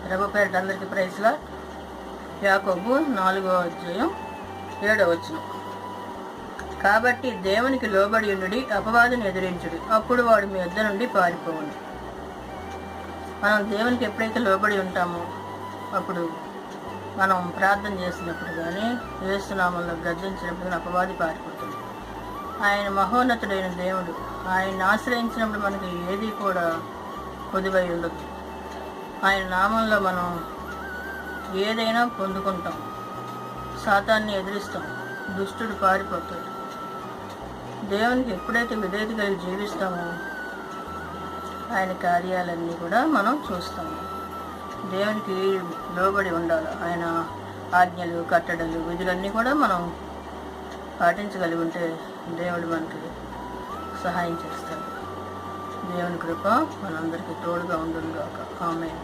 ప్రభు పేరిట అందరికీ ప్రైజ్లా. యాకోబు 4వ అధ్యాయం 7వ వచనం. కాబట్టి దేవునికి లోబడి ఉండుడి, అపవాదిని ఎదిరించుడి, అప్పుడు వాడు మీ వద్ద నుండి పారిపోవును. మనం దేవునికి ఎప్పుడైతే లోబడి ఉంటామో అప్పుడు మనం ప్రార్థన చేసినప్పుడు కానీ యేసునామంలో గర్జించినప్పుడు కానీ అపవాది పారిపోతుంది. ఆయన మహోన్నతుడైన దేవుడు. ఆయన్ని ఆశ్రయించినప్పుడు మనకి ఏది కూడా కొదువై ఉండదు. ఆయన నామంలో మనం ఏదైనా పొందుకుంటాం. సాతాన్ని ఎదిరిస్తాం, దుష్టుడు పారిపోతాడు. దేవునికి ఎప్పుడైతే విధేయత కలిగి జీవిస్తామో ఆయన కార్యాలన్నీ కూడా మనం చూస్తాము. దేవునికి లోబడి ఉండాలి. ఆయన ఆజ్ఞలు, కట్టడలు, విధులన్నీ కూడా మనం పాటించగలిగి ఉంటే దేవుడు మనకి సహాయం చేస్తాడు. దేవుని కృప మనందరికీ తోడుగా ఉండును గాక. ఆమేన్.